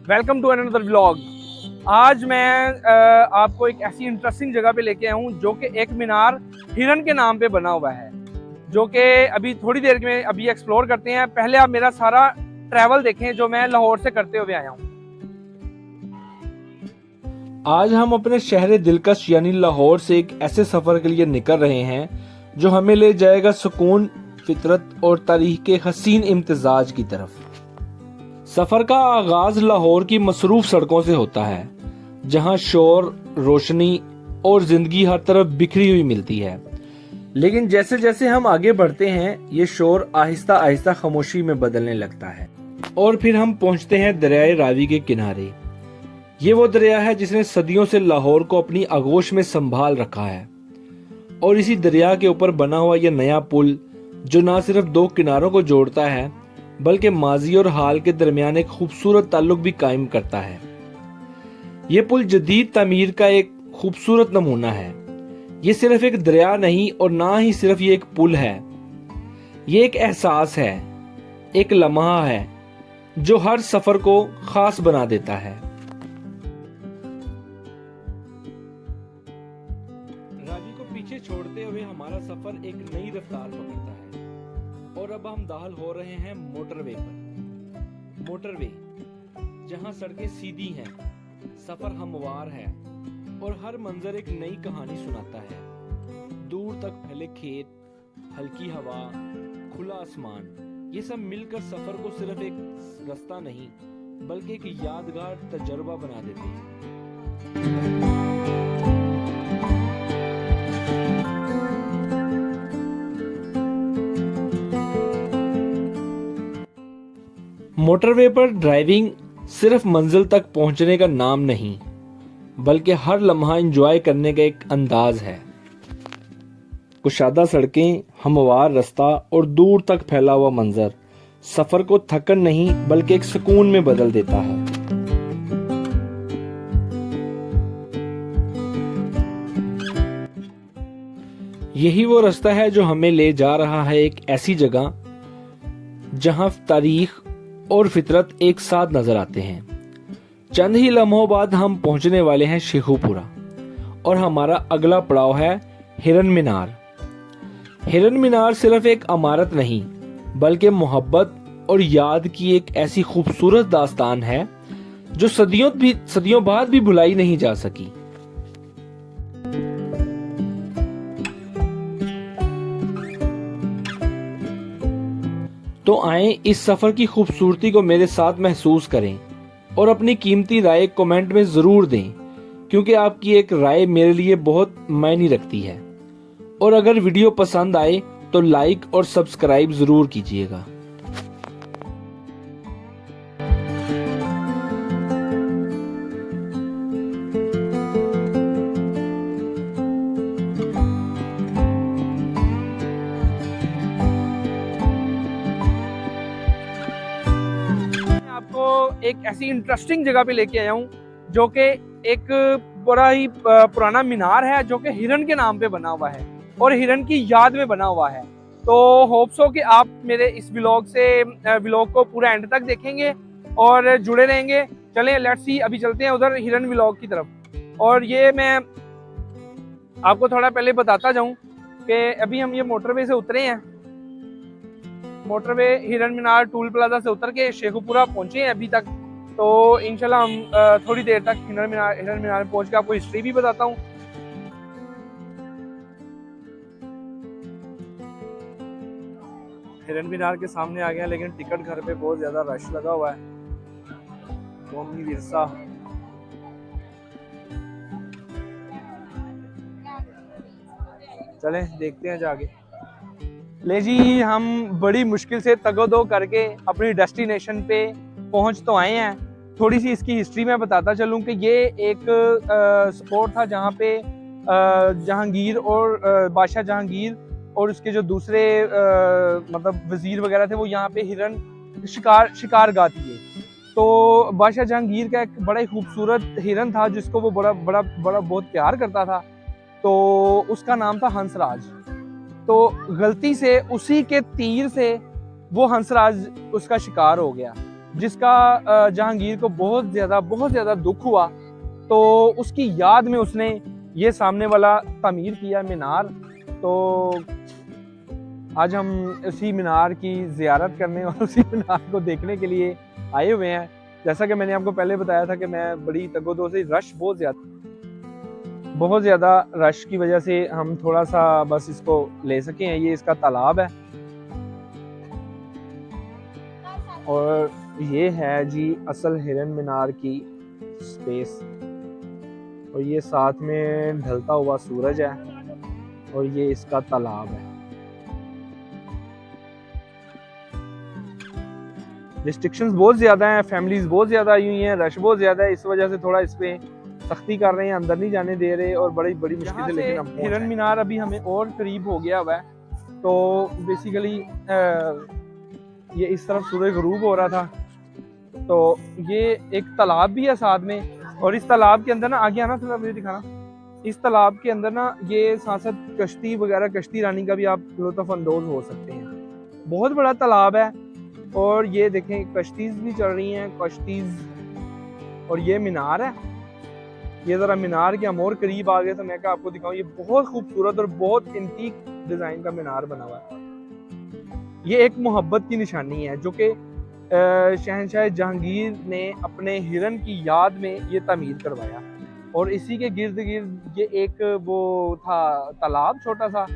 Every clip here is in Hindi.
Welcome to another vlog. आज मैं आपको एक ऐसी इंटरेस्टिंग जगह पे लेके आया हूँ जो कि एक मीनार हिरन के नाम पे बना हुआ है, जो कि अभी थोड़ी देर में अभी एक्सप्लोर करते हैं। पहले आप मेरा सारा ट्रैवल देखें जो मैं लाहौर से करते हुए आया हूँ। आज हम अपने शहर दिलकश यानी लाहौर से एक ऐसे सफर के लिए निकल रहे हैं जो हमें ले जाएगा सुकून, फितरत और तारीख के हसीन इम्तिजाज की तरफ। सफर का आगाज लाहौर की मसरूफ सड़कों से होता है, जहां शोर, रोशनी और जिंदगी हर तरफ बिखरी हुई मिलती है। लेकिन जैसे जैसे हम आगे बढ़ते हैं, ये शोर आहिस्ता आहिस्ता खामोशी में बदलने लगता है और फिर हम पहुंचते हैं दरियाए रावी के किनारे। ये वो दरिया है जिसने सदियों से लाहौर को अपनी आगोश में संभाल रखा है, और इसी दरिया के ऊपर बना हुआ यह नया पुल जो न सिर्फ दो किनारों को जोड़ता है बल्कि माजी और हाल के दरमियान एक खूबसूरत ताल्लुक भी कायम करता है। ये पुल जदीद तामीर का एक खूबसूरत नमूना है। ये सिर्फ एक दरिया नहीं और ना ही सिर्फ ये एक पुल है, ये एक एहसास है, एक लम्हा है जो हर सफर को खास बना देता है। रावी को पीछे छोड़ते हुए हमारा सफर एक नई रफ्तार पकड़ता है और अब हम दाखिल हो रहे हैं मोटरवे पर। मोटरवे जहां सड़कें सीधी हैं, सफर हमवार है और हर मंजर एक नई कहानी सुनाता है। दूर तक फैले खेत, हल्की हवा, खुला आसमान, ये सब मिलकर सफर को सिर्फ एक रास्ता नहीं बल्कि एक यादगार तजुर्बा बना देते हैं। मोटरवे पर ड्राइविंग सिर्फ मंजिल तक पहुंचने का नाम नहीं बल्कि हर लम्हा एंजॉय करने का एक अंदाज है। कुशादा सड़कें, हमवार रास्ता और दूर तक फैला हुआ मंजर सफर को थकन नहीं बल्कि एक सुकून में बदल देता है। यही वो रास्ता है जो हमें ले जा रहा है एक ऐसी जगह जहां तारीख और फितरत एक साथ नजर आते हैं। चंद ही लम्हों बाद हम पहुंचने वाले हैं शेखुपुरा और हमारा अगला पड़ाव है हिरन मीनार। हिरन मीनार सिर्फ एक इमारत नहीं बल्कि मोहब्बत और याद की एक ऐसी खूबसूरत दास्तान है जो सदियों बाद भी भुलाई नहीं जा सकी। तो आएं इस सफर की खूबसूरती को मेरे साथ महसूस करें और अपनी कीमती राय कमेंट में जरूर दें, क्योंकि आपकी एक राय मेरे लिए बहुत मायने रखती है। और अगर वीडियो पसंद आए तो लाइक और सब्सक्राइब जरूर कीजिएगा। एक ऐसी इंटरेस्टिंग जगह पे लेके आया हूँ जो कि एक बड़ा ही पुराना मीनार है जो कि हिरन के नाम पे बना हुआ है और हिरन की याद में बना हुआ है। तो होप्स हो कि आप मेरे इस व्लॉग को पूरा एंड तक देखेंगे और जुड़े रहेंगे। चलें लेट्स सी, अभी चलते हैं उधर हिरन व्लॉग की तरफ। और ये मैं आपको थोड़ा पहले बताता जाऊं कि अभी हम ये मोटरवे से उतरे हैं। मोटरवे हिरन मीनार टूल प्लाजा से उतर के शेखुपुरा पहुंचे हैं अभी तक। तो इंशाल्लाह हम थोड़ी देर तक हिरन मीनार में पहुंच के आपको हिस्ट्री भी बताता हूँ। हिरन मीनार के सामने आ गया, लेकिन टिकट घर पे बहुत ज्यादा रश लगा हुआ है। कौमी विरसा चलें देखते हैं जाके। ले जी, हम बड़ी मुश्किल से तगोदो करके अपनी डेस्टिनेशन पे पहुंच तो आए हैं। थोड़ी सी इसकी हिस्ट्री में बताता चलूं कि ये एक स्पॉट था जहाँ पे जहांगीर और बादशाह जहांगीर और उसके जो दूसरे मतलब वजीर वगैरह थे वो यहाँ पे हिरन शिकार गाती है। तो बादशाह जहांगीर का एक बड़ा ही खूबसूरत हिरन था जिसको वो बड़ा बहुत प्यार करता था। तो उसका नाम था हंसराज। तो गलती से उसी के तीर से वो हंसराज उसका शिकार हो गया। जिसका जहांगीर को बहुत ज़्यादा दुख हुआ, तो उसकी याद में उसने ये सामने वाला तामीर किया मीनार। तो आज हम उसी मीनार की ज़ियारत करने और उसी मीनार को देखने के लिए आए हुए हैं। जैसा कि मैंने आपको पहले बताया था कि मैं बड़ी तगोदो से, रश बहुत ज़्यादा रश की वजह से हम थोड़ा सा बस इसको ले सके हैं। ये इसका तालाब है और ये है जी असल हिरन मीनार की स्पेस, और ये साथ में ढलता हुआ सूरज है और ये इसका तालाब है। रिस्ट्रिक्शंस बहुत ज़्यादा हैं, फैमिलीज बहुत ज़्यादा आई हुई हैं, रश बहुत ज़्यादा है, इस वजह से थोड़ा इस पे सख्ती कर रहे हैं, अंदर नहीं जाने दे रहे और बड़ी मुश्किल से। लेकिन हम हिरन मीनार अभी हमें और करीब हो गया हुआ है। तो बेसिकली ये इस तरफ सूरज गरूब हो रहा था, तो ये एक तालाब भी है साथ में, और इस तालाब के अंदर ना, आगे आना थोड़ा मुझे दिखाना, इस तालाब के अंदर ना ये साथ साथ कश्ती वगैरह, कश्ती रानी का भी आप लुत्फ अंदोज हो सकते हैं। बहुत बड़ा तालाब है और ये देखें कश्तीज भी चल रही हैं, कश्तीज। और ये मीनार है, ये ज़रा मीनार के हम और करीब आ गए तो मैं क्या आपको दिखाऊं। ये बहुत खूबसूरत और बहुत एंटीक डिज़ाइन का मीनार बना हुआ है। ये एक मोहब्बत की निशानी है जो कि शहंशाह जहांगीर ने अपने हिरन की याद में ये तामीर करवाया, और इसी के गिर्द गिर्द ये एक वो था तालाब, छोटा सा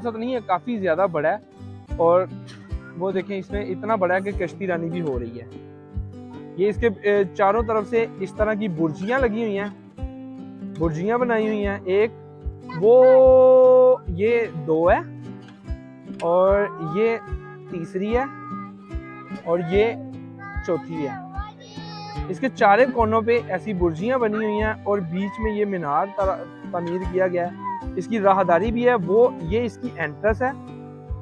तो नहीं है, काफ़ी ज़्यादा बड़ा है। और वो देखें इसमें इतना बड़ा है कि कश्ती रानी भी हो रही है। ये इसके चारों तरफ से इस तरह की बुर्जियां लगी हुई हैं, बुर्जियां बनाई हुई हैं। एक वो ये 2 है और ये तीसरी है और ये चौथी है। इसके चारे कोनों पे ऐसी बुर्जियां बनी हुई हैं और बीच में ये मीनार तामीर किया गया है। इसकी राहदारी भी है, वो ये इसकी एंट्रेंस है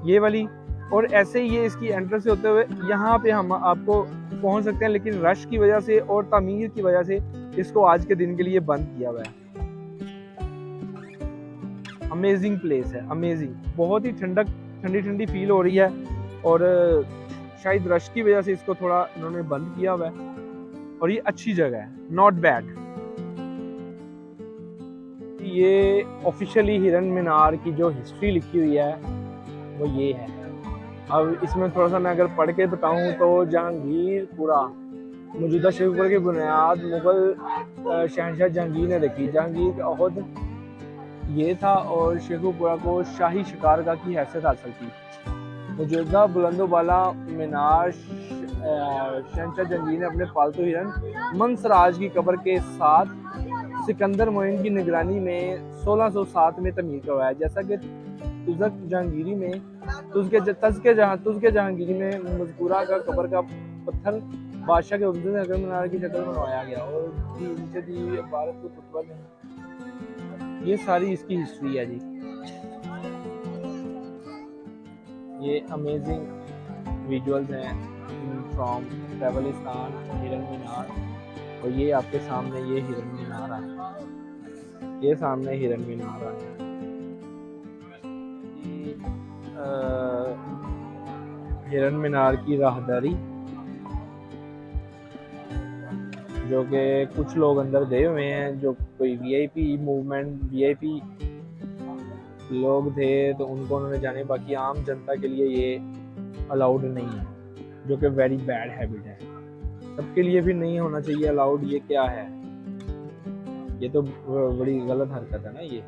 ये वाली, और ऐसे ही ये इसकी एंट्रेंस से होते हुए यहाँ पे हम आपको पहुँच सकते हैं, लेकिन रश की वजह से और तामीर की वजह से इसको आज के दिन के लिए बंद किया हुआ है। अमेजिंग प्लेस है, अमेजिंग, बहुत ही ठंडी फील हो रही है, और शायद रश की वजह से इसको थोड़ा इन्होंने बंद किया हुआ है, और ये अच्छी जगह है, नॉट बैड। ये ऑफिशियली हिरन मीनार की जो हिस्ट्री लिखी हुई है वो ये है। अब इसमें थोड़ा सा मैं अगर पढ़ के बताऊं तो जहांगीरपुरा मौजूदा शेखपुरा की बुनियाद मुगल शहंशाह जहांगीर ने रखी। जहांगीर का अहद ये था और शेखपुरा को शाही शिकारगाह की हैसियत हासिल की। मौजूदा बुलंदोबाला मीनार शहंशाह जहांगीर ने अपने पालतू हिरन मनसराज की कब्र के साथ सिकंदर मोइन की निगरानी में 1607 में तमीर करवाया। जैसा कि तुज़क जहांगीरी में तज़के जहांगीरी में मज़कूरा का कब्र का पत्थर बादशाह के उम्दे से मीनार की शक्ल बनवाया गया, और नीचे दी हुई इबारत को खुतबा में ये सारी इसकी हिस्ट्री है जी। ये अमेजिंग विजुअल्स हैं फ्रॉम ट्रैवलिस्तान हिरन मीनार, और ये आपके सामने ये हिरन मीनार है, ये सामने हिरन मीनार है। हिरन मीनार की राहदारी जो कि कुछ लोग अंदर गए हुए हैं, जो कोई वीआईपी मूवमेंट वीआईपी लोग थे तो उनको उन्होंने जाने, बाकी आम जनता के लिए ये अलाउड नहीं है, जो कि वेरी बैड हैबिट है। सबके लिए भी नहीं होना चाहिए अलाउड, ये क्या है, ये तो बड़ी गलत हरकत है ना। ये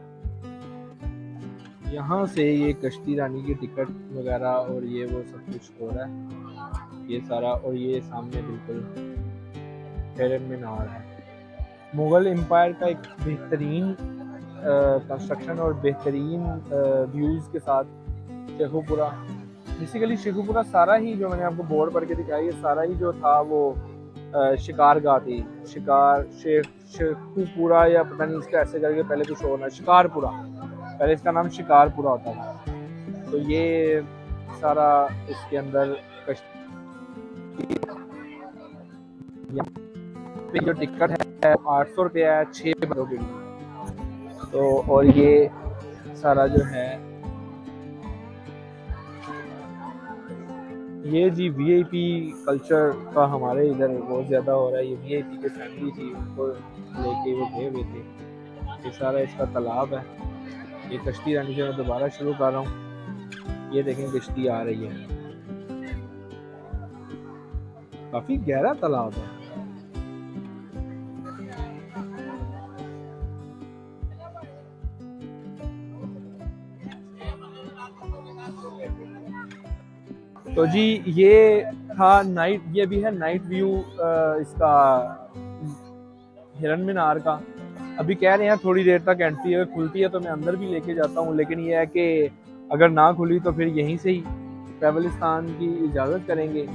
यहाँ से ये कश्ती रानी की टिकट वगैरह और ये वो सब कुछ हो रहा है ये सारा, और ये सामने बिल्कुल हिरन मीनार है। मुग़ल एम्पायर का एक बेहतरीन कंस्ट्रक्शन और बेहतरीन व्यूज़ के साथ शेखुपुरा, बेसिकली शेखुपुरा सारा ही जो मैंने आपको बोर्ड पर के दिखाया, ये सारा ही जो था वो शिकारगाह थी। शेखुपुरा या पता नहीं इसका ऐसे करके पहले कुछ और ना, शिकारपुरा, पहले इसका नाम शिकारपुरा होता था। तो ये सारा इसके अंदर जो टिकट है 800 रुपया है 6 बंदों के लिए। तो और ये सारा जो है ये जी वीआईपी कल्चर का हमारे इधर बहुत ज़्यादा हो रहा है। ये वीआईपी के फैमिली थी, उनको लेके वो गए हुए थे। ये सारा इसका तालाब है। ये कश्ती रानी से मैं दोबारा शुरू कर रहा हूँ। ये देखें कश्ती आ रही है, काफ़ी गहरा तालाब है। तो जी ये था नाइट, ये भी है नाइट व्यू इसका हिरन मीनार का। अभी कह रहे हैं थोड़ी देर तक एंट्री अगर खुलती है तो मैं अंदर भी लेके जाता हूँ, लेकिन ये है कि अगर ना खुली तो फिर यहीं से ही ट्रैवलिस्तान की इजाज़त करेंगे।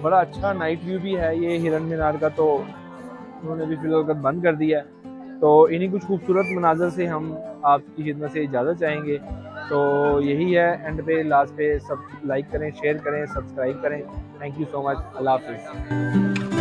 बड़ा अच्छा नाइट व्यू भी है ये हिरन मीनार का, तो उन्होंने भी फिलहाल बंद कर दिया है। तो इन्हीं कुछ खूबसूरत मनाजर से हम आपकी खिदमत से इजाज़त चाहेंगे। तो यही है, एंड पे लास्ट पे सब लाइक करें, शेयर करें, सब्सक्राइब करें। Thank you so much. अल्लाह हाफिज़।